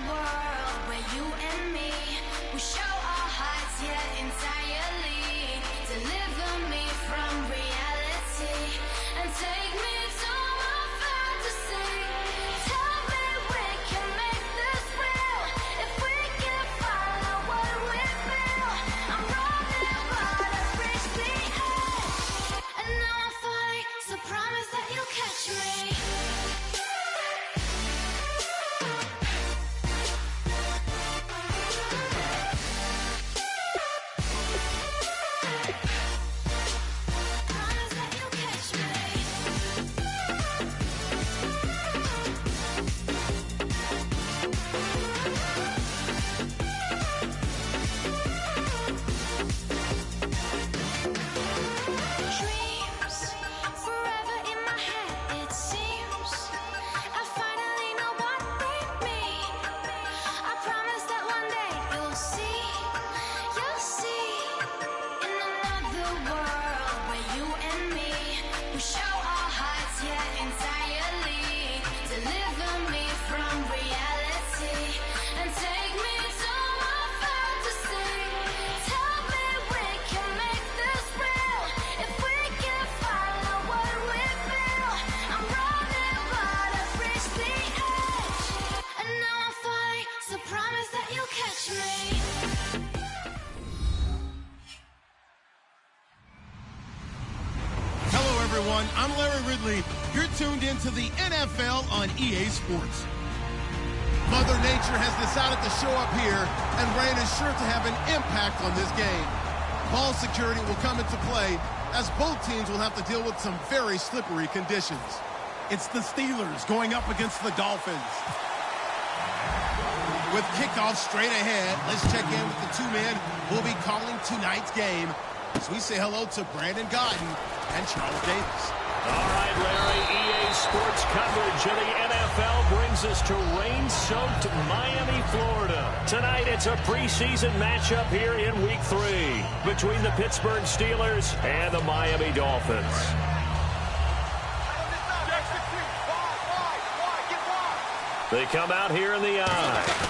world where you and me, we show our hearts yet entirely. Deliver me from reality and take me to my fantasy. Tell me we can make this real if we can follow what we feel. I'm running but I've reached the edge, and now I'm falling, so promise that you'll catch me. I'm Larry Ridley. You're tuned into the NFL on EA Sports. Mother Nature has decided to show up here, and rain is sure to have an impact on this game. Ball security will come into play, as both teams will have to deal with some very slippery conditions. It's the Steelers going up against the Dolphins. With kickoff straight ahead, let's check in with the two men who will be calling tonight's game, as we say hello to Brandon Gaudin and Charles Davis. All right, Larry, EA Sports coverage of the NFL brings us to rain-soaked Miami, Florida. Tonight, it's a preseason matchup here in Week 3 between the Pittsburgh Steelers and the Miami Dolphins. They come out here in the eye.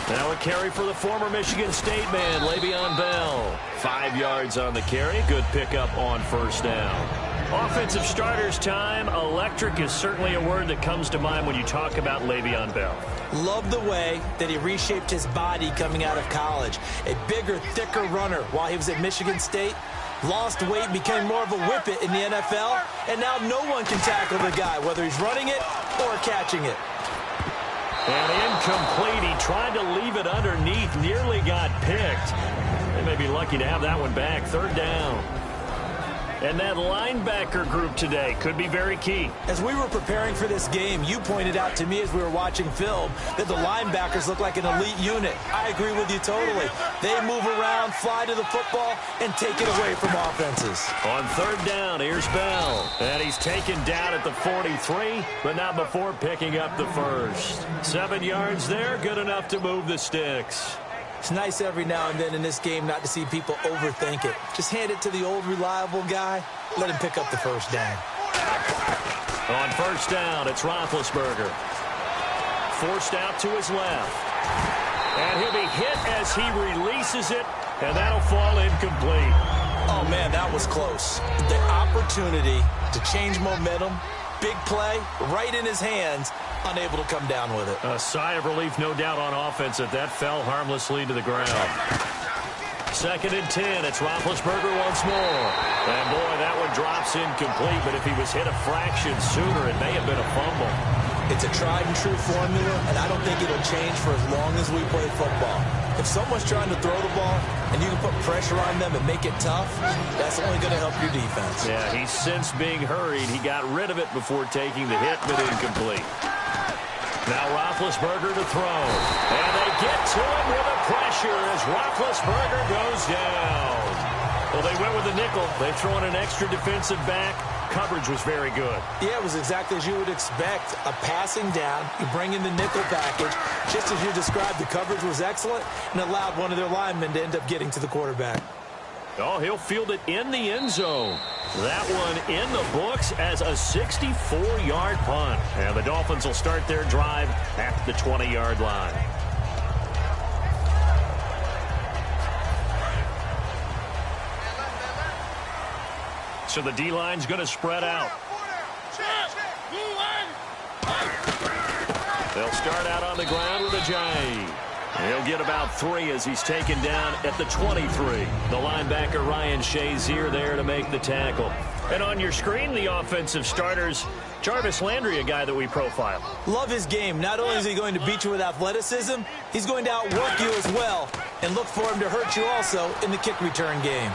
Now a carry for the former Michigan State man, Le'Veon Bell. 5 yards on the carry. Good pickup on first down. Offensive starters time. Electric is certainly a word that comes to mind when you talk about Le'Veon Bell. Love the way that he reshaped his body coming out of college. A bigger, thicker runner while he was at Michigan State. Lost weight, became more of a whippet in the NFL. And now no one can tackle the guy, whether he's running it or catching it. And incomplete. He tried to leave it underneath. Nearly got picked. They may be lucky to have that one back. Third down. And that linebacker group today could be very key. As we were preparing for this game, you pointed out to me as we were watching film that the linebackers look like an elite unit. I agree with you totally. They move around, fly to the football, and take it away from offenses. On third down, here's Bell. And he's taken down at the 43, but not before picking up the first. 7 yards there, good enough to move the sticks. It's nice every now and then in this game not to see people overthink it. Just hand it to the old reliable guy. Let him pick up the first down. On first down, it's Roethlisberger. Forced out to his left. And he'll be hit as he releases it, and that'll fall incomplete. Oh, man, that was close. The opportunity to change momentum, big play, right in his hands, unable to come down with it. A sigh of relief, no doubt, on offense that fell harmlessly to the ground. 2nd and 10. It's Roethlisberger once more. And, boy, that one drops incomplete, but if he was hit a fraction sooner, it may have been a fumble. It's a tried-and-true formula, and I don't think it'll change for as long as we play football. If someone's trying to throw the ball and you can put pressure on them and make it tough, that's only going to help your defense. Yeah, he's since being hurried. He got rid of it before taking the hit, but incomplete. Now Roethlisberger to throw. And they get to him with a pressure as Roethlisberger goes down. Well, they went with the nickel. They throw in an extra defensive back. Coverage was very good. Yeah, it was exactly as you would expect. A passing down, you bring in the nickel package. Just as you described, the coverage was excellent and allowed one of their linemen to end up getting to the quarterback. Oh, he'll field it in the end zone. That one in the books as a 64-yard punt. And the Dolphins will start their drive at the 20-yard line. So the D-line's going to spread out. They'll start out on the ground with a J. He'll get about 3 as he's taken down at the 23. The linebacker Ryan Shazier there to make the tackle. And on your screen, the offensive starters, Jarvis Landry, a guy that we profile. Love his game. Not only is he going to beat you with athleticism, he's going to outwork you as well. And look for him to hurt you also in the kick return game.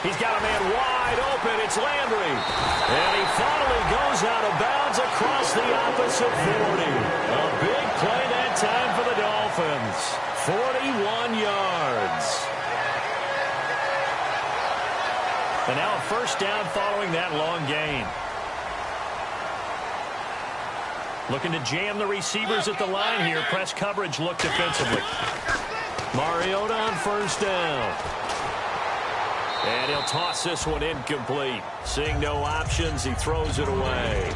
He's got a man wide open. It's Landry. And he finally goes out of bounds across the opposite 40. A big play that time for the Dolphins. 41 yards. And now a first down following that long gain. Looking to jam the receivers at the line here. Press coverage look defensively. Mariota on first down. And he'll toss this one incomplete. Seeing no options, he throws it away.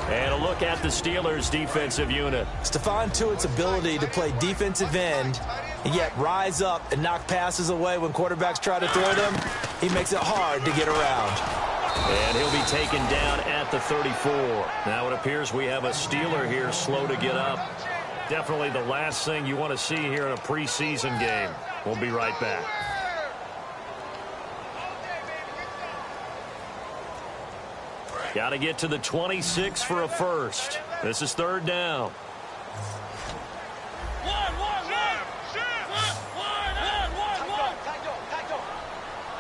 And a look at the Steelers' defensive unit. Stephon Tuitt's ability to play defensive end and yet rise up and knock passes away when quarterbacks try to throw them, he makes it hard to get around. And he'll be taken down at the 34. Now it appears we have a Steeler here slow to get up. Definitely the last thing you want to see here in a preseason game. We'll be right back. Got to get to the 26 for a first. This is third down.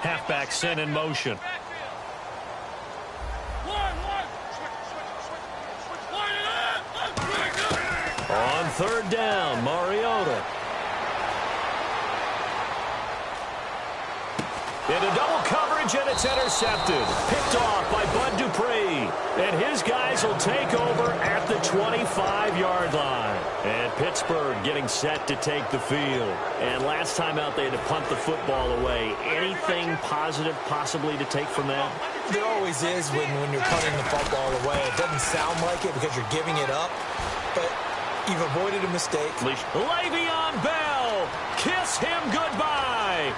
Halfback sent in motion. On third down, Mariota. Into double coverage, and it's intercepted. Picked off by Bud Dupree. And his guys will take over at the 25-yard line. And Pittsburgh getting set to take the field. And last time out, they had to punt the football away. Anything positive possibly to take from that? There always is when you're punting the football away. It doesn't sound like it because you're giving it up. But you've avoided a mistake. Le'Veon Bell. Kiss him goodbye.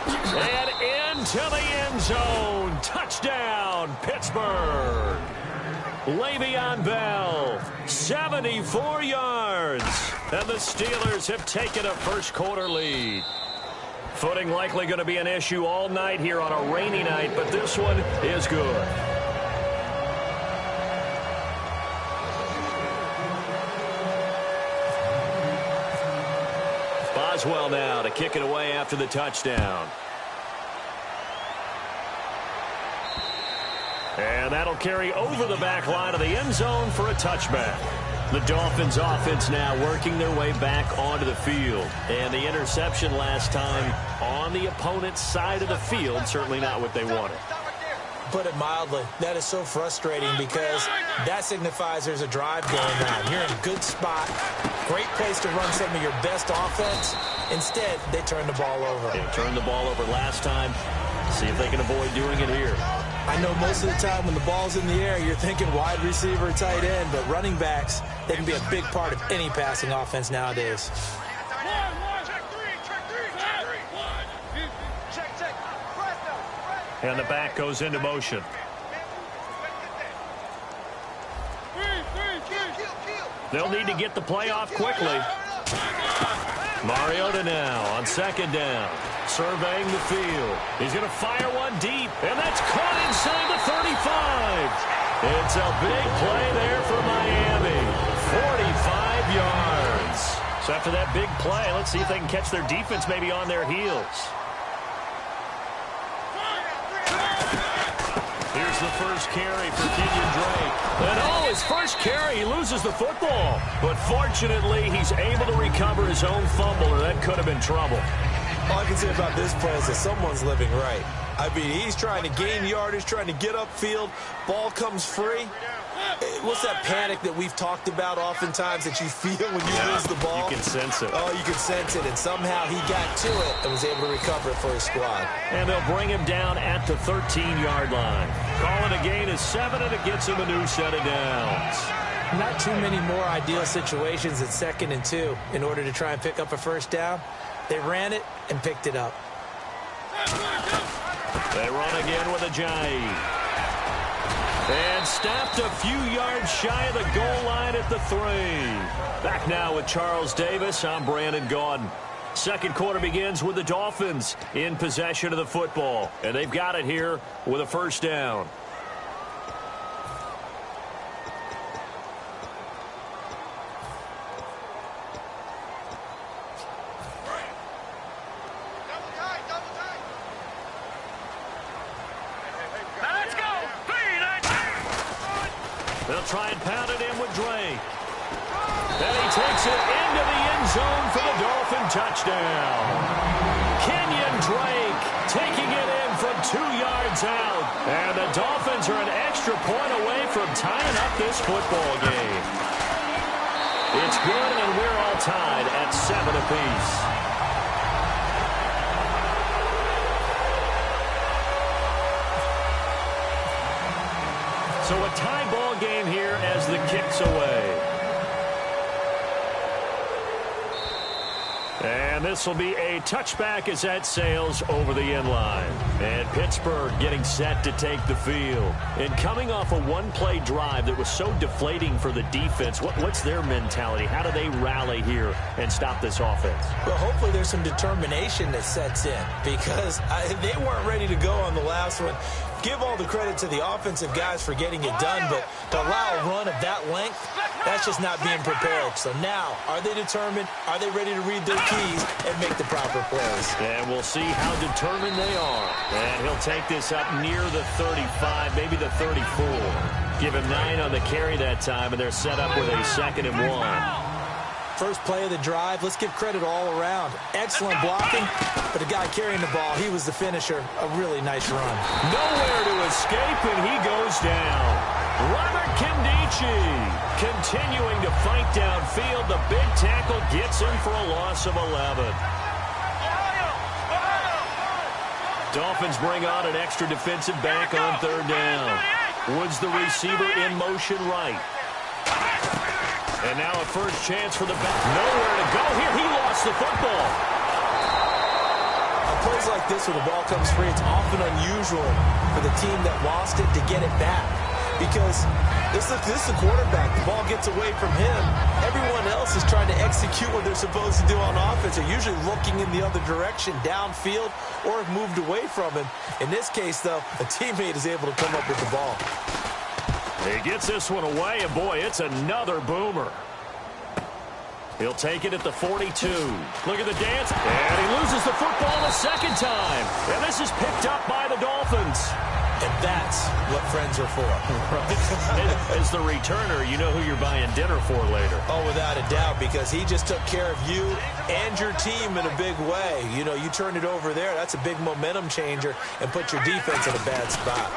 And into the end zone. Touchdown, Pittsburgh. Le'Veon Bell, 74 yards. And the Steelers have taken a first-quarter lead. Footing likely going to be an issue all night here on a rainy night, but this one is good. Boswell now to kick it away after the touchdown. And that'll carry over the back line of the end zone for a touchback. The Dolphins offense now working their way back onto the field. And the interception last time on the opponent's side of the field, certainly not what they wanted. Put it mildly, that is so frustrating because that signifies there's a drive going on. You're in a good spot, great place to run some of your best offense. Instead, they turn the ball over. They turned the ball over last time. See if they can avoid doing it here. I know most of the time when the ball's in the air, you're thinking wide receiver, tight end, but running backs, they can be a big part of any passing offense nowadays. And the back goes into motion. They'll need to get the play off quickly. Mariota now on second down. Surveying the field. He's going to fire one deep. And that's caught inside the 35. It's a big play there for Miami. 45 yards. So after that big play, let's see if they can catch their defense maybe on their heels. Here's the first carry for Kenyon Drake. And his first carry, he loses the football. But fortunately, he's able to recover his own fumble, or that could have been trouble. All I can say about this play is that someone's living right. I mean, he's trying to gain yardage, trying to get upfield. Ball comes free. What's that panic that we've talked about oftentimes that you feel when you lose the ball? You can sense it. Oh, you can sense it, and somehow he got to it and was able to recover it for his squad. And they'll bring him down at the 13-yard line. Calling a gain of 7, and it gets him a new set of downs. Not too many more ideal situations at 2nd and 2 in order to try and pick up a first down. They ran it and picked it up. They run again with a jive. And stopped a few yards shy of the goal line at the 3. Back now with Charles Davis. I'm Brandon Gaudin. Second quarter begins with the Dolphins in possession of the football. And they've got it here with a first down. They'll try and pound it in with Drake. And he takes it into the end zone for the Dolphin touchdown. Kenyon Drake taking it in from 2 yards out. And the Dolphins are an extra point away from tying up this football game. It's good, and we're all tied at 7 apiece. So a tie ball game here as the kick's away. And this will be a touchback as that sails over the end line. And Pittsburgh getting set to take the field. And coming off a one-play drive that was so deflating for the defense, what's their mentality? How do they rally here and stop this offense? Well, hopefully there's some determination that sets in because they weren't ready to go on the last one. Give all the credit to the offensive guys for getting it done, but to allow a run of that length, that's just not being prepared. So now, are they determined? Are they ready to read their keys and make the proper plays? And we'll see how determined they are. And he'll take this up near the 35, maybe the 34. Give him 9 on the carry that time, and they're set up with a 2nd and 1. First play of the drive, let's give credit all around. Excellent blocking, but the guy carrying the ball, he was the finisher. A really nice run. Nowhere to escape, and he goes down. Robert Kimdichie continuing to fight downfield. The big tackle gets him for a loss of 11. Dolphins bring on an extra defensive back on 3rd down. Woods the receiver in motion right. And now a first chance for the back. Nowhere to go here. He lost the football. On plays like this where the ball comes free, it's often unusual for the team that lost it to get it back. Because this is the quarterback. The ball gets away from him. Everyone else is trying to execute what they're supposed to do on offense. They're usually looking in the other direction, downfield, or have moved away from him. In this case, though, a teammate is able to come up with the ball. He gets this one away, and boy, it's another boomer. He'll take it at the 42. Look at the dance, and he loses the football the second time. And this is picked up by the Dolphins. And that's what friends are for. As the returner, you know who you're buying dinner for later. Oh, without a doubt, because he just took care of you and your team in a big way. You know, you turn it over there, that's a big momentum changer, and put your defense in a bad spot.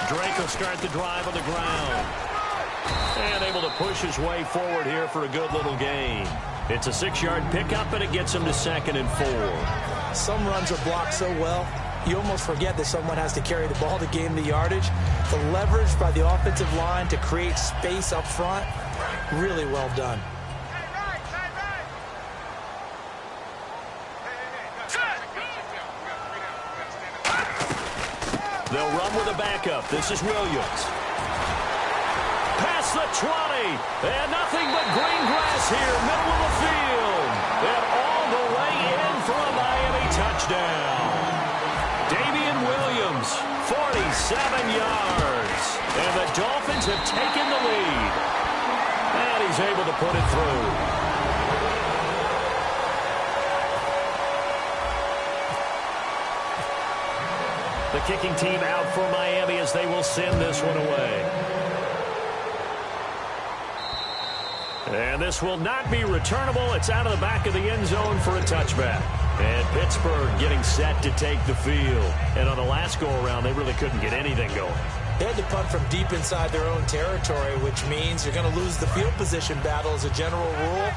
Drake will start the drive on the ground. And able to push his way forward here for a good little gain. It's a 6-yard pickup, and it gets him to 2nd and 4. Some runs are blocked so well, you almost forget that someone has to carry the ball to gain the yardage. The leverage by the offensive line to create space up front, really well done. They'll run with a backup. This is Williams. Past the 20, and nothing but green grass here, middle of the field. And all the way in for a Miami touchdown. Damian Williams, 47 yards. And the Dolphins have taken the lead. And he's able to put it through. The kicking team out for Miami as they will send this one away. And this will not be returnable. It's out of the back of the end zone for a touchback. And Pittsburgh getting set to take the field. And on the last go-around, they really couldn't get anything going. They had to punt from deep inside their own territory, which means you're going to lose the field position battle as a general rule.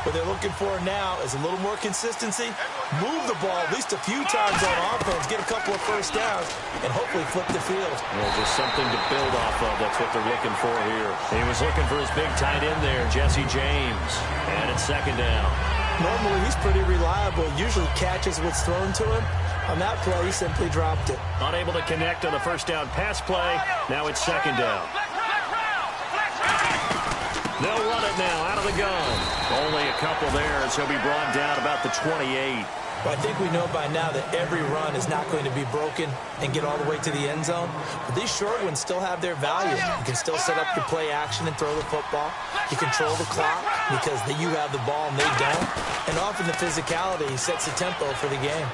What they're looking for now is a little more consistency, move the ball at least a few times on offense, get a couple of first downs, and hopefully flip the field. Well, just something to build off of. That's what they're looking for here. He was looking for his big tight end there, Jesse James. And it's second down. Normally, he's pretty reliable. Usually catches what's thrown to him. On that play, he simply dropped it. Unable to connect on the first down pass play. Now it's second down. They'll run it now out of the gun. Only a couple there as he'll be brought down about the 28. Well, I think we know by now that every run is not going to be broken and get all the way to the end zone. But these short ones still have their value. You can still set up your play action and throw the football. You control the clock because you have the ball and they don't. And often the physicality sets the tempo for the game.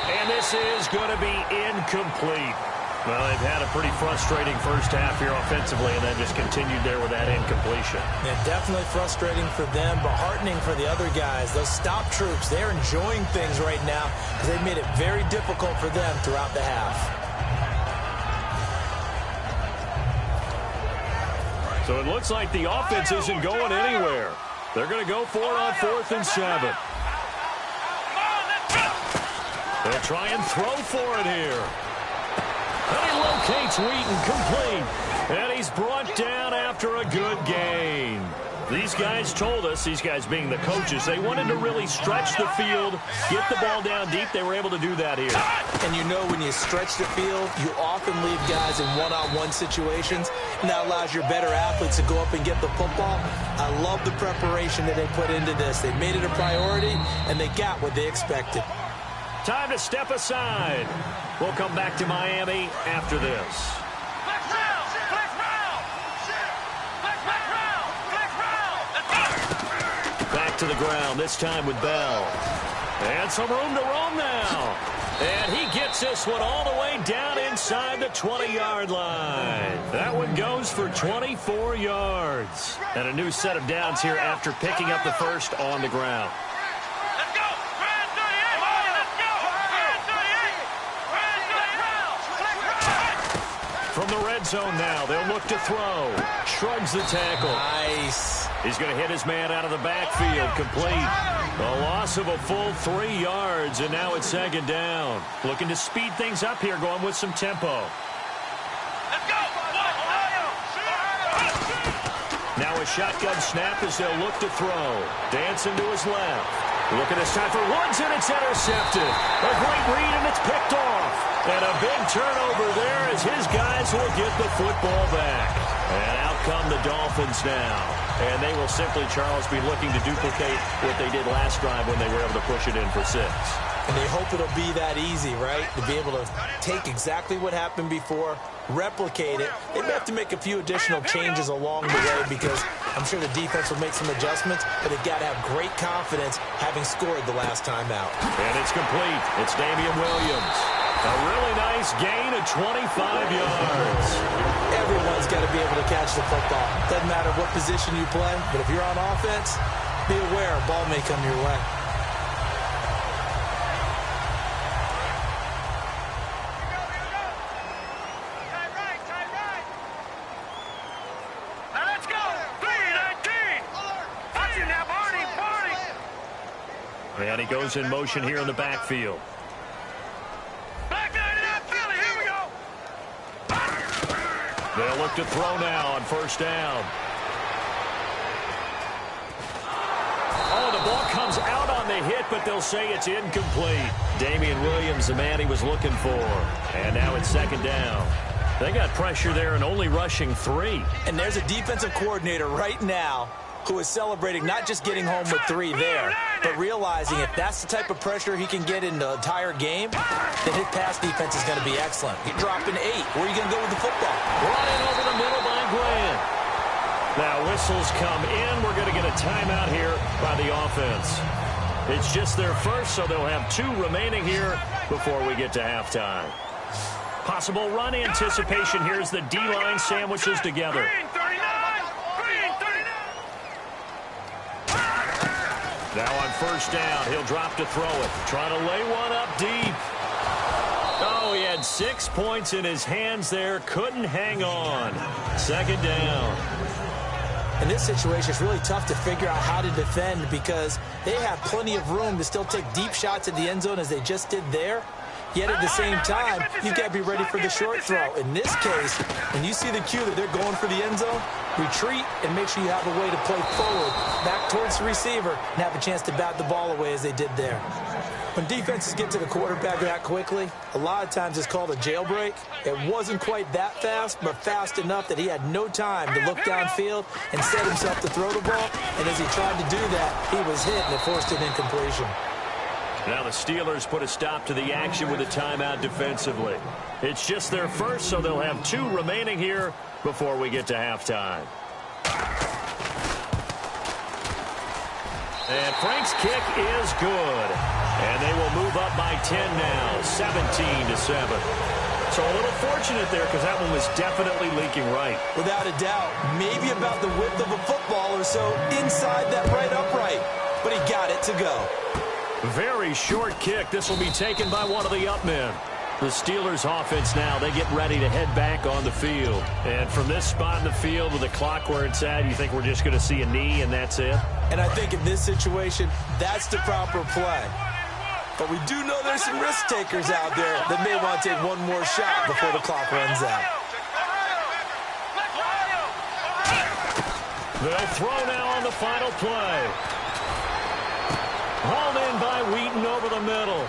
And this is going to be incomplete. Well, they've had a pretty frustrating first half here offensively and then just continued there with that incompletion. Yeah, definitely frustrating for them, but heartening for the other guys. Those stop troops, they're enjoying things right now because they've made it very difficult for them throughout the half. So it looks like the offense isn't going anywhere. They're going to go for it on 4th and 7. They'll try and throw for it here. And he locates Wheaton complete. And he's brought down after a good gain. These guys told us, these guys being the coaches, they wanted to really stretch the field, get the ball down deep. They were able to do that here. And you know when you stretch the field, you often leave guys in one-on-one situations, and that allows your better athletes to go up and get the football. I love the preparation that they put into this. They made it a priority, and they got what they expected. Time to step aside. We'll come back to Miami after this. Back to the ground, this time with Bell. And some room to roam now. And he gets this one all the way down inside the 20-yard line. That one goes for 24 yards. And a new set of downs here after picking up the first on the ground. From the red zone now, they'll look to throw. Shrugs the tackle. Nice. He's going to hit his man out of the backfield. Complete. A loss of a full 3 yards, and now it's second down. Looking to speed things up here, going with some tempo. Now a shotgun snap as they'll look to throw. Dancing to his left. Looking this time for Woods, and it's intercepted. A great read, and it's picked off. And a big turnover there as his guys will get the football back. And out come the Dolphins now. And they will simply, Charles, be looking to duplicate what they did last drive when they were able to push it in for 6. And they hope it'll be that easy, right? To be able to take exactly what happened before, replicate it. They may have to make a few additional changes along the way because I'm sure the defense will make some adjustments, but they've got to have great confidence having scored the last time out. And it's complete. It's Damian Williams. A really nice gain of 25 yards. Everyone's got to be able to catch the football. Doesn't matter what position you play, but if you're on offense, be aware a ball may come your way. And he goes in motion here in the backfield. They'll look to throw now on first down. Oh, the ball comes out on the hit, but they'll say it's incomplete. Damian Williams, the man he was looking for. And now it's second down. They got pressure there and only rushing 3. And there's a defensive coordinator right now who is celebrating not just getting home with 3 there, but realizing if that's the type of pressure he can get in the entire game, then his pass defense is going to be excellent. You're dropping 8. Where are you going to go with the football? Running over the middle by Grant. Now whistles come in. We're going to get a timeout here by the offense. It's just their first, so they'll have 2 remaining here before we get to halftime. Possible run anticipation here as the D-line sandwiches together. Now on first down, he'll drop to throw it. Trying to lay one up deep. Oh, he had 6 points in his hands there. Couldn't hang on. Second down. In this situation, it's really tough to figure out how to defend because they have plenty of room to still take deep shots at the end zone as they just did there. Yet at the same time, you've got to be ready for the short throw. In this case, when you see the cue that they're going for the end zone, retreat and make sure you have a way to play forward, back towards the receiver, and have a chance to bat the ball away as they did there. When defenses get to the quarterback that quickly, a lot of times it's called a jailbreak. It wasn't quite that fast, but fast enough that he had no time to look downfield and set himself to throw the ball. And as he tried to do that, he was hit and it forced an incompletion. Now the Steelers put a stop to the action with a timeout defensively. It's just their first, so they'll have 2 remaining here before we get to halftime. And Frank's kick is good. And they will move up by 10 now, 17-7. So a little fortunate there because that one was definitely leaking right. Without a doubt, maybe about the width of a football or so inside that right upright. But he got it to go. Very short kick. This will be taken by one of the up men. The Steelers offense now, they get ready to head back on the field. And from this spot in the field with the clock where it's at, you think we're just going to see a knee and that's it? And I think in this situation, that's the proper play. But we do know there's some risk takers out there that may want to take one more shot before the clock runs out. They'll throw now on the final play. Hauled in by Wheaton over the middle.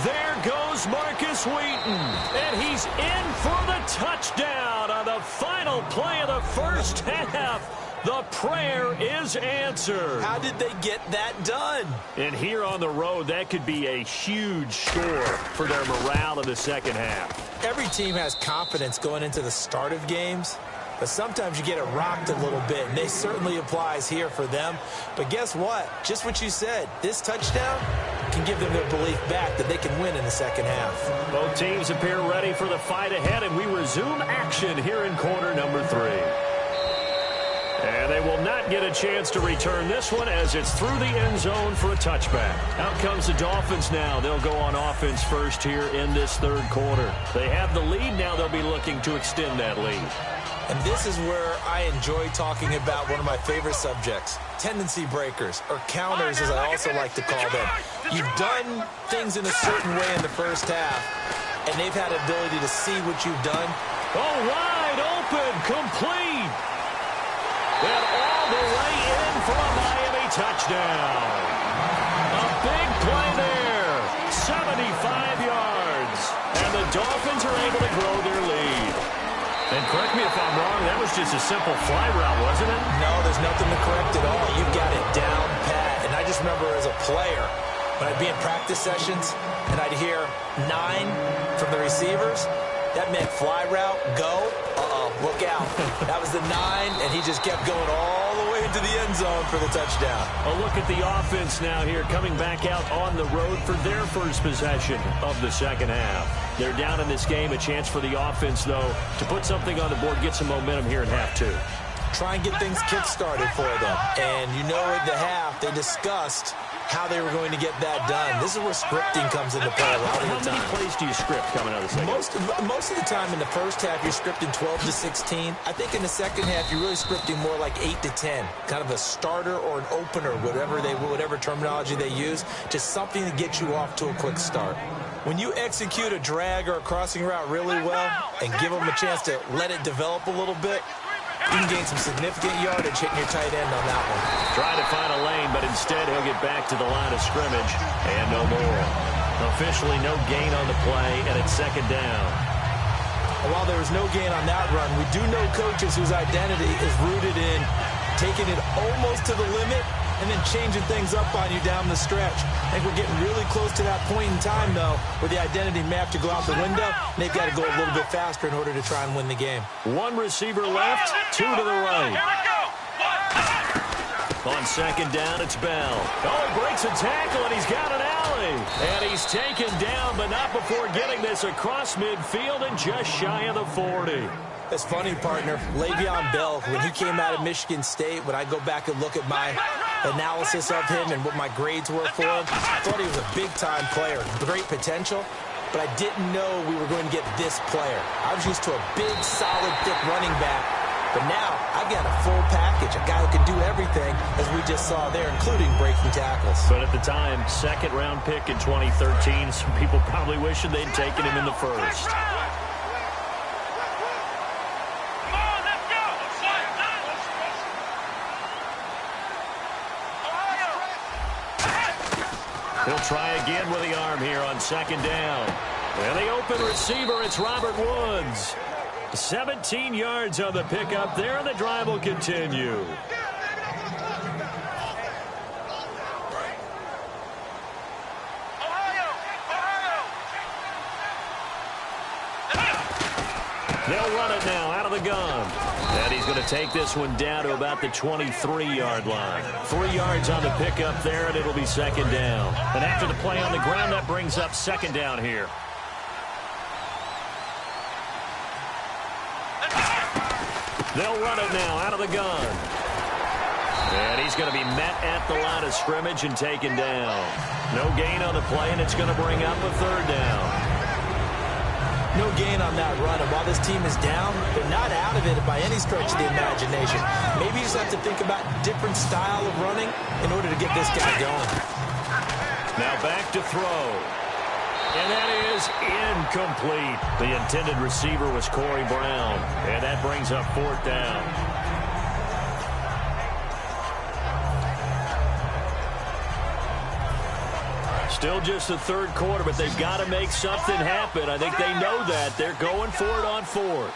There goes Marcus Wheaton. And he's in for the touchdown on the final play of the first half. The prayer is answered. How did they get that done? And here on the road, that could be a huge score for their morale in the second half. Every team has confidence going into the start of games. But sometimes you get it rocked a little bit, and this certainly applies here for them. But guess what? Just what you said, this touchdown can give them their belief back that they can win in the second half. Both teams appear ready for the fight ahead, and we resume action here in quarter number 3. And they will not get a chance to return this one as it's through the end zone for a touchback. Out comes the Dolphins now. They'll go on offense first here in this third quarter. They have the lead. Now they'll be looking to extend that lead. And this is where I enjoy talking about one of my favorite subjects, tendency breakers, or counters as I also like to call them. You've done things in a certain way in the first half, and they've had the ability to see what you've done. Oh, wide open, complete. And all the way in for a Miami touchdown. A big play there, 75 yards. And the Dolphins are able to grow their lead. And correct me if I'm wrong, that was just a simple fly route, wasn't it? No, there's nothing to correct at all. You've got it down pat. And I just remember as a player, when I'd be in practice sessions and I'd hear 9 from the receivers, that meant fly route, go, look out. That was the 9, and he just kept going all the way into the end zone for the touchdown. A look at the offense now here, coming back out on the road for their first possession of the second half. They're down in this game. A chance for the offense, though, to put something on the board, get some momentum here in half 2. Try and get things kick-started for them. And you know at the half, they discussed how they were going to get that done. This is where scripting comes into play a lot of the time. How many plays do you script coming out of the second? Most of the time in the first half, you're scripting 12 to 16. I think in the second half, you're really scripting more like 8 to 10. Kind of a starter or an opener, whatever terminology they use, just something to get you off to a quick start. When you execute a drag or a crossing route really well and give them a chance to let it develop a little bit, you can gain some significant yardage hitting your tight end on that one. Trying to find a lane, but instead he'll get back to the line of scrimmage and no more. Officially no gain on the play, and it's second down. While there was no gain on that run, we do know coaches whose identity is rooted in taking it almost to the limit and then changing things up on you down the stretch. I think we're getting really close to that point in time, though, where the identity may have to go out the window, and they've got to go a little bit faster in order to try and win the game. 1 receiver left, 2 to the right. On second down, it's Bell. Oh, he breaks a tackle, and he's got an alley. And he's taken down, but not before getting this across midfield and just shy of the 40. That's funny, partner. Le'Veon Bell, when he came out of Michigan State, when I go back and look at my analysis of him and what my grades were for him, I thought he was a big-time player, great potential. but I didn't know we were going to get this player. I was used to a big, solid, thick running back, but now I got a full package, a guy who can do everything, as we just saw there, including breaking tackles. But at the time, second-round pick in 2013, some people probably wishing they'd taken him in the first. He'll try again with the arm here on second down. And the open receiver, it's Robert Woods. 17 yards on the pickup there, and the drive will continue. They'll run it now out of the gun. And he's going to take this one down to about the 23-yard line. 3 yards on the pickup there, and it'll be second down. And after the play on the ground, that brings up second down here. They'll run it now out of the gun. And he's going to be met at the line of scrimmage and taken down. No gain on the play, and it's going to bring up a third down. No gain on that run, and while this team is down, they're not out of it by any stretch of the imagination. Maybe you just have to think about different style of running in order to get this guy going. Now back to throw. And that is incomplete. The intended receiver was Corey Brown, and that brings up fourth down. Still just the third quarter, but they've got to make something happen. I think they know that. They're going for it on fourth.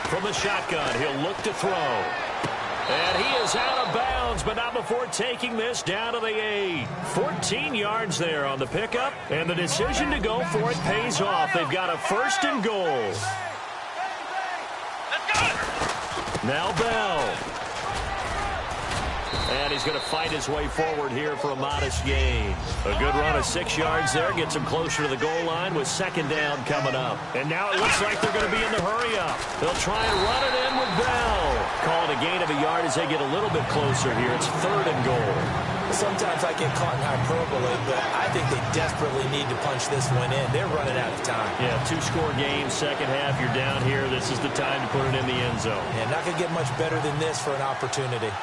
From the shotgun, he'll look to throw. And he is out of bounds, but not before taking this down to the 8. 14 yards there on the pickup, and the decision to go for it pays off. They've got a first and goal. Now Bell. And he's going to fight his way forward here for a modest gain. A good run of 6 yards there gets him closer to the goal line with second down coming up. And now it looks like they're going to be in the hurry-up. They'll try and run it in with Bell. Call it a gain of a yard as they get a little bit closer here. It's third and goal. Sometimes I get caught in hyperbole, but I think they desperately need to punch this one in. They're running out of time. Yeah, 2-score game, second half, you're down here. This is the time to put it in the end zone. Yeah, not going to get much better than this for an opportunity.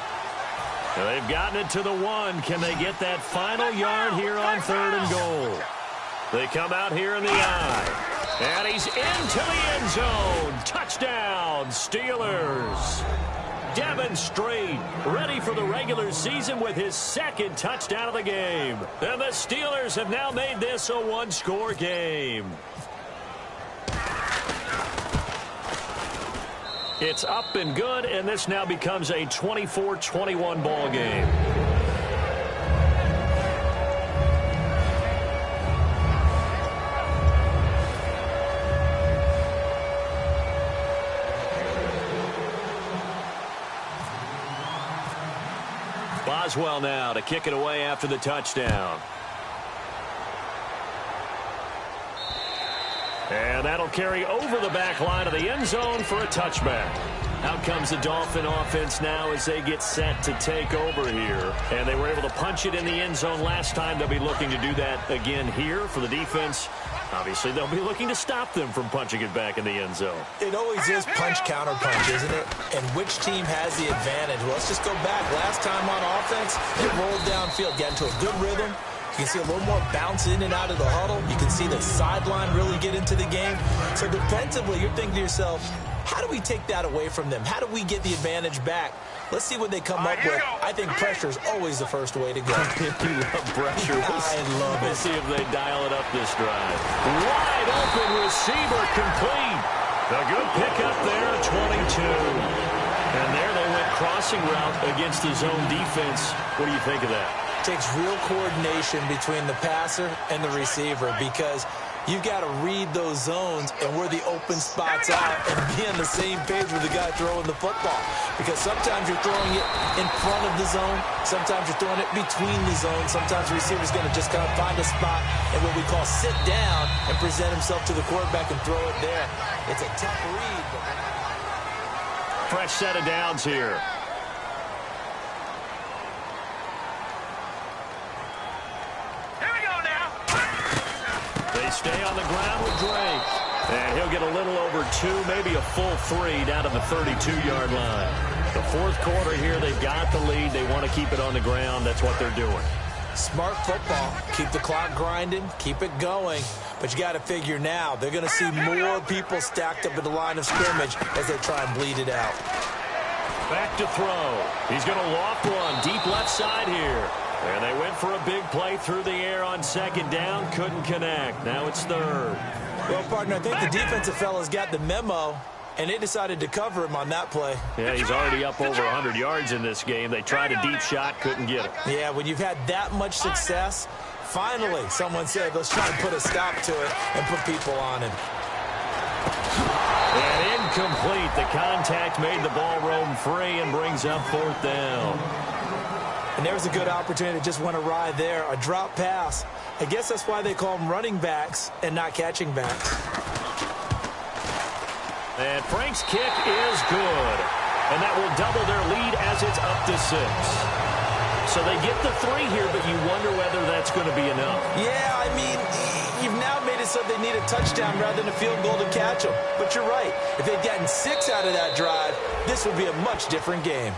Now they've gotten it to the 1. Can they get that final yard here on third and goal? They come out here in the eye. And he's into the end zone. Touchdown, Steelers. Devin Strait ready for the regular season with his second touchdown of the game. And the Steelers have now made this a 1-score game. It's up and good, and this now becomes a 24-21 ball game. Boswell now to kick it away after the touchdown. And that'll carry over the back line of the end zone for a touchback. Out comes the Dolphin offense now as they get set to take over here. And they were able to punch it in the end zone last time. They'll be looking to do that again here for the defense. Obviously, they'll be looking to stop them from punching it back in the end zone. It always is punch-counter-punch, isn't it? And which team has the advantage? Well, let's just go back. Last time on offense, they rolled downfield, got into a good rhythm. You can see a little more bounce in and out of the huddle. You can see the sideline really get into the game. So defensively, you're thinking to yourself, how do we take that away from them? How do we get the advantage back? Let's see what they come up with. I think pressure is always the first way to go. You love pressure. I love it. We'll see if they dial it up this drive. Wide open receiver complete. A good pickup there, 22. And there they went crossing route against the zone defense. What do you think of that? Takes real coordination between the passer and the receiver because you've got to read those zones and where the open spots are and be on the same page with the guy throwing the football. Because sometimes you're throwing it in front of the zone. Sometimes you're throwing it between the zones. Sometimes the receiver's going to just kind of find a spot and what we call sit down and present himself to the quarterback and throw it there. It's a tough read. Fresh set of downs here. stay on the ground with Drake. And he'll get a little over 2, maybe a full 3 down to the 32-yard line. The fourth quarter here, they've got the lead. They want to keep it on the ground. That's what they're doing. Smart football. Keep the clock grinding. Keep it going. But you got to figure now, they're going to see more people stacked up at the line of scrimmage as they try and bleed it out. Back to throw. He's going to loft one deep left side here. And they went for a big play through the air on second down. Couldn't connect. Now it's third. Well, partner, I think the defensive fellas got the memo, and they decided to cover him on that play. Yeah, he's already up over 100 yards in this game. They tried a deep shot, couldn't get it. Yeah, when you've had that much success, finally someone said, let's try and put a stop to it and put people on him. And incomplete. The contact made the ball roam free and brings up fourth down. And there's a good opportunity to just went awry there. A drop pass. I guess that's why they call them running backs and not catching backs. And Frank's kick is good. And that will double their lead as it's up to 6. So they get the 3 here, but you wonder whether that's going to be enough. Yeah, I mean, you've now made it so they need a touchdown rather than a field goal to catch them. But you're right. If they'd gotten 6 out of that drive, this would be a much different game.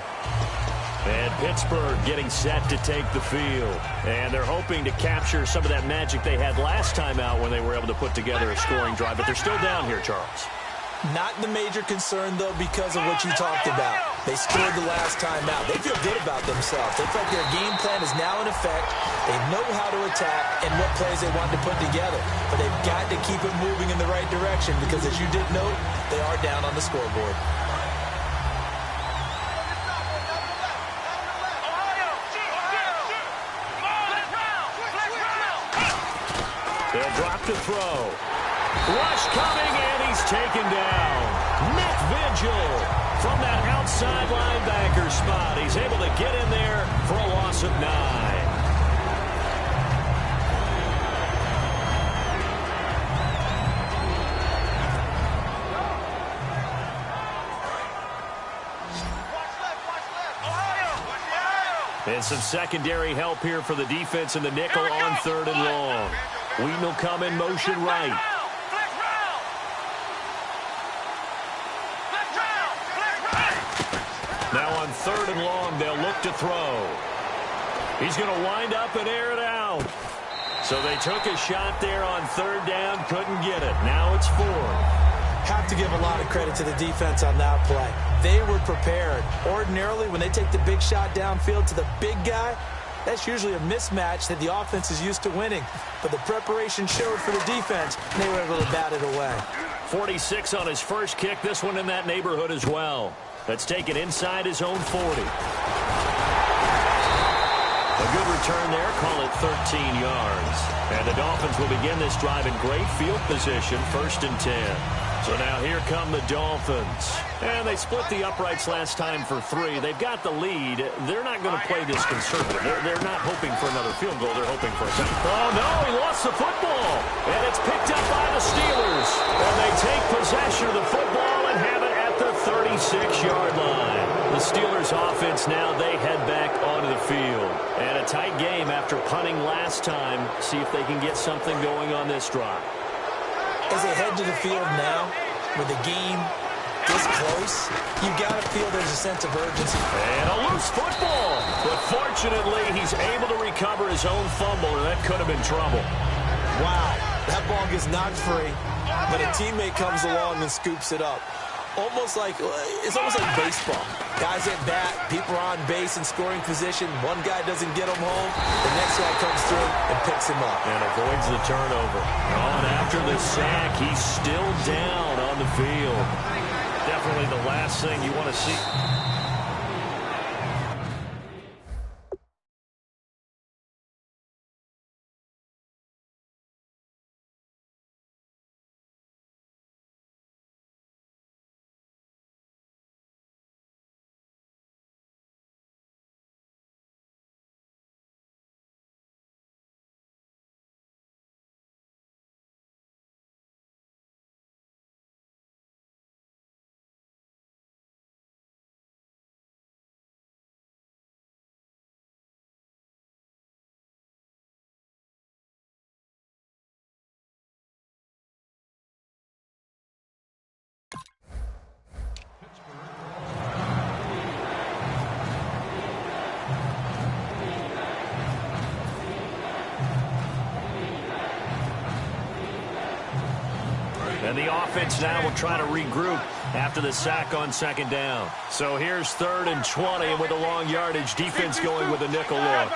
And Pittsburgh getting set to take the field. And they're hoping to capture some of that magic they had last time out when they were able to put together a scoring drive. But they're still down here, Charles. Not the major concern, though, because of what you talked about. They scored the last time out. They feel good about themselves. They feel like their game plan is now in effect. They know how to attack and what plays they want to put together. But they've got to keep it moving in the right direction because, as you did note, they are down on the scoreboard. They'll drop to throw. Rush coming, and he's taken down. Nick Vigil from that outside linebacker spot. He's able to get in there for a loss of 9. And some secondary help here for the defense in the nickel on 3rd and long. Wheaton will come in motion right. Now on 3rd and long, they'll look to throw. He's going to wind up and air it out. So they took a shot there on 3rd down, couldn't get it. Now it's 4th. Have to give a lot of credit to the defense on that play. They were prepared. Ordinarily, when they take the big shot downfield to the big guy, that's usually a mismatch that the offense is used to winning. But the preparation showed for the defense, and they were able to bat it away. 46 on his first kick. This one in that neighborhood as well. That's taken inside his own 40. A good return there. Call it 13 yards. And the Dolphins will begin this drive in great field position. 1st and 10. So now here come the Dolphins. And they split the uprights last time for 3. They've got the lead. They're not going to play this conservative. They're not hoping for another field goal. They're hoping for a touchdown. Oh, no, he lost the football. And it's picked up by the Steelers. And they take possession of the football and have it at the 36-yard line. The Steelers offense now, they head back onto the field. And a tight game after punting last time. See if they can get something going on this drive. As they head to the field now, with the game this close, you got to feel there's a sense of urgency. And a loose football. But fortunately, he's able to recover his own fumble, and that could have been trouble. Wow, that ball gets knocked free, but a teammate comes along and scoops it up. It's almost like baseball. Guys at bat, people are on base in scoring position. One guy doesn't get him home. The next guy comes through and picks him up. And avoids the turnover. And after the sack, he's still down on the field. Definitely the last thing you want to see. And the offense now will try to regroup after the sack on second down. So here's 3rd and 20, and with a long yardage, defense going with a nickel look.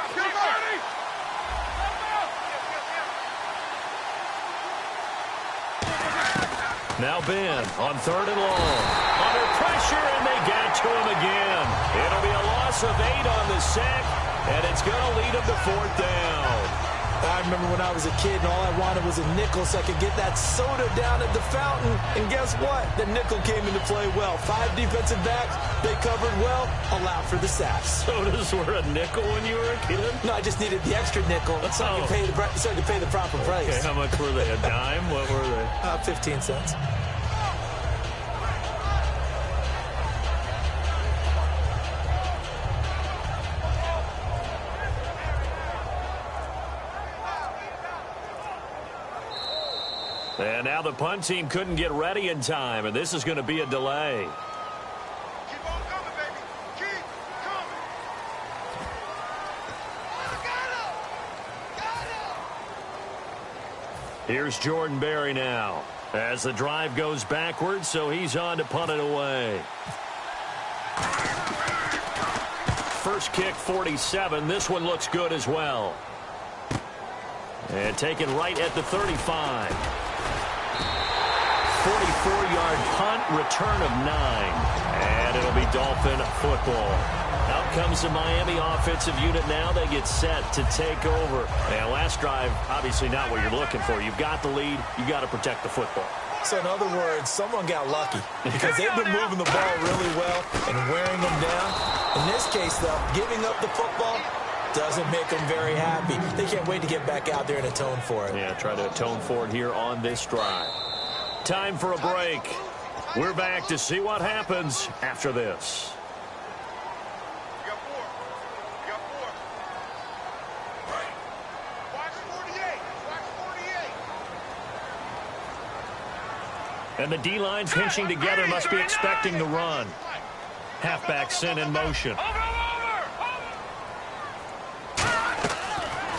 Now Ben on 3rd and long. Under pressure, and they get it to him again. It'll be a loss of 8 on the sack, and it's going to lead him to 4th down. I remember when I was a kid and all I wanted was a nickel so I could get that soda down at the fountain. And guess what? The nickel came into play well. 5 defensive backs, they covered well, allowed for the sacks. Sodas were a nickel when you were a kid? No, I just needed the extra nickel so I could pay the proper price. Okay, how much were they? A dime? What were they? 15 cents. And now the punt team couldn't get ready in time, and this is going to be a delay. Keep on coming, baby. Keep coming. Got him. Here's Jordan Berry now as the drive goes backwards, so he's on to punt it away. First kick, 47. This one looks good as well. And taken right at the 35. 44-yard punt, return of 9. And it'll be Dolphin football. Out comes the Miami offensive unit now. They get set to take over. And last drive, obviously not what you're looking for. You've got the lead. You've got to protect the football. So in other words, someone got lucky because they've been moving the ball really well and wearing them down. In this case, though, giving up the football doesn't make them very happy. They can't wait to get back out there and atone for it. Yeah, try to atone for it here on this drive. Time for a break. We're back to see what happens after this. You got 4. You got 4. Watch 48. Watch 48. And the D-line's hinching together, must be expecting the run. Halfback sent in motion.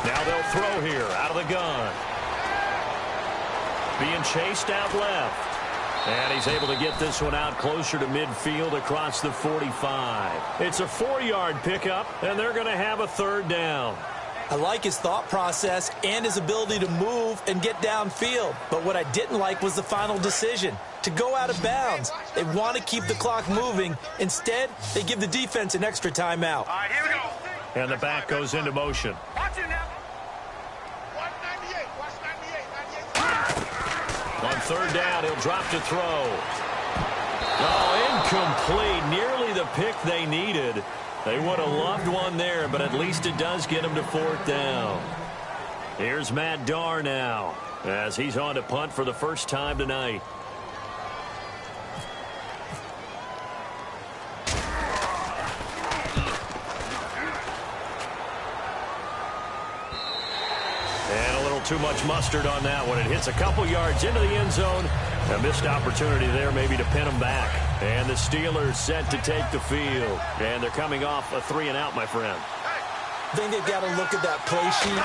Now they'll throw here out of the gun. Being chased out left. And he's able to get this one out closer to midfield across the 45. It's a 4-yard pickup, and they're going to have a 3rd down. I like his thought process and his ability to move and get downfield. But what I didn't like was the final decision, to go out of bounds. They want to keep the clock moving. Instead, they give the defense an extra timeout. All right, here we go. And the back goes into motion. Watch it now. Watch 98. Watch 98. 98. On 3rd down, he'll drop to throw. Oh, incomplete. Nearly the pick they needed. They would have loved one there, but at least it does get him to 4th down. Here's Matt Darr now as he's on to punt for the first time tonight. And a little too much mustard on that one. It hits a couple yards into the end zone. A missed opportunity there maybe to pin them back. And the Steelers set to take the field. And they're coming off a 3-and-out, my friend. I think they've got to look at that play sheet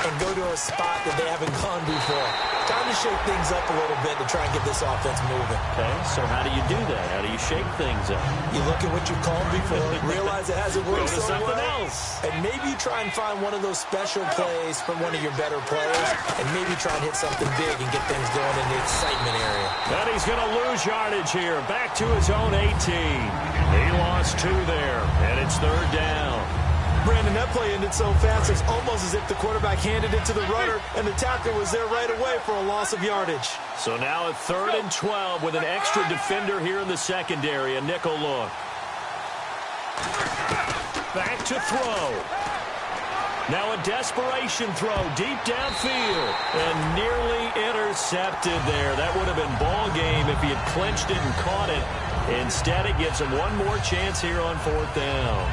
and go to a spot that they haven't gone before. Time to shake things up a little bit to try and get this offense moving. Okay, so how do you do that? How do you shake things up? You look at what you've called before, realize it hasn't worked Go to so something well, else. and maybe you try and find one of those special plays from one of your better players, and maybe try and hit something big and get things going in the excitement area. And he's going to lose yardage here. Back to his own 18. He lost 2 there, and it's 3rd down. Brandon, that play ended so fast, it's almost as if the quarterback handed it to the runner, and the tackler was there right away for a loss of yardage. So now at 3rd and 12 with an extra defender here in the secondary, a nickel look. Back to throw. Now a desperation throw deep downfield, and nearly intercepted there. That would have been ball game if he had clinched it and caught it. Instead, it gives him one more chance here on 4th down.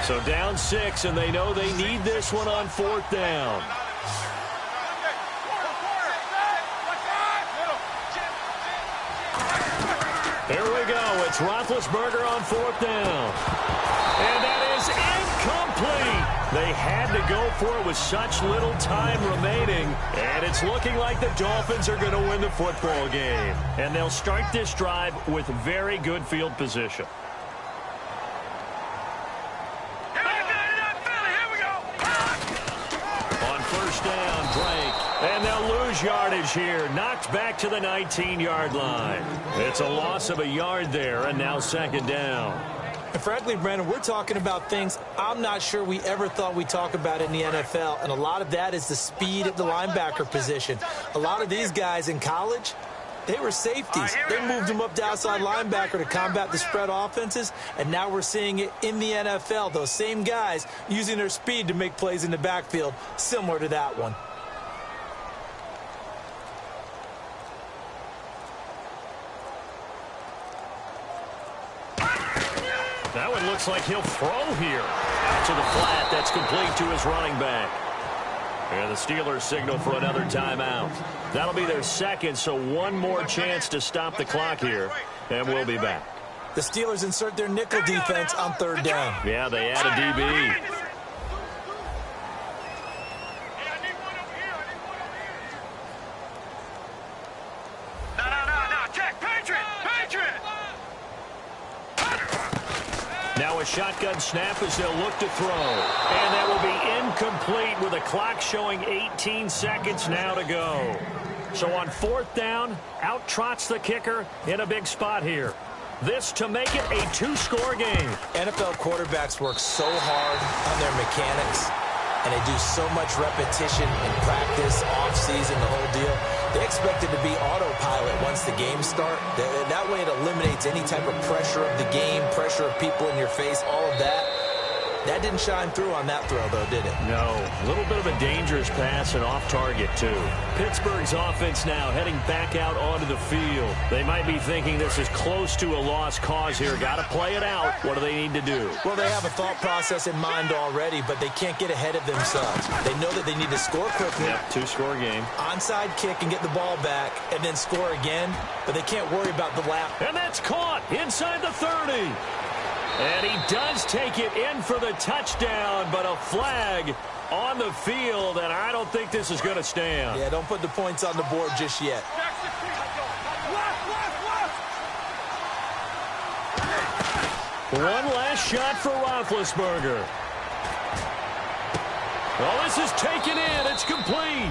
So down 6, and they know they need this one on 4th down. Here we go. It's Roethlisberger on 4th down. And that is incomplete. They had to go for it with such little time remaining, and it's looking like the Dolphins are going to win the football game. And they'll start this drive with very good field position. On first down, Drake. And they'll lose yardage here. Knocked back to the 19-yard line. It's a loss of a yard there, and now second down. And frankly, Brandon, we're talking about things I'm not sure we ever thought we'd talk about in the NFL, and a lot of that is the speed at the linebacker position. A lot of these guys in college, they were safeties. They moved them up to outside linebacker to combat the spread offenses, and now we're seeing it in the NFL. Those same guys using their speed to make plays in the backfield, similar to that one. That one looks like he'll throw here. Out to the flat. That's complete to his running back. And the Steelers signal for another timeout. That'll be their second, so one more chance to stop the clock here. And we'll be back. The Steelers insert their nickel defense on third down. Yeah, they add a DB. Now a shotgun snap as they'll look to throw. And that will be incomplete with the clock showing 18 seconds now to go. So on fourth down, out trots the kicker in a big spot here. This to make it a two-score game. NFL quarterbacks work so hard on their mechanics, and they do so much repetition in practice, off-season, the whole deal. They expect it to be autopilot once the games start. That way it eliminates any type of pressure of the game, pressure of people in your face, all of that. That didn't shine through on that throw, though, did it? No. A little bit of a dangerous pass and off target, too. Pittsburgh's offense now heading back out onto the field. They might be thinking this is close to a lost cause here. Got to play it out. What do they need to do? Well, they have a thought process in mind already, but they can't get ahead of themselves. They know that they need to score quickly. Yep, two-score game. Onside kick and get the ball back, and then score again, but they can't worry about the lap. And that's caught inside the 30. And he does take it in for the touchdown, but a flag on the field, and I don't think this is going to stand. Yeah, don't put the points on the board just yet. One last shot for Roethlisberger. Well, this is taken in. It's complete.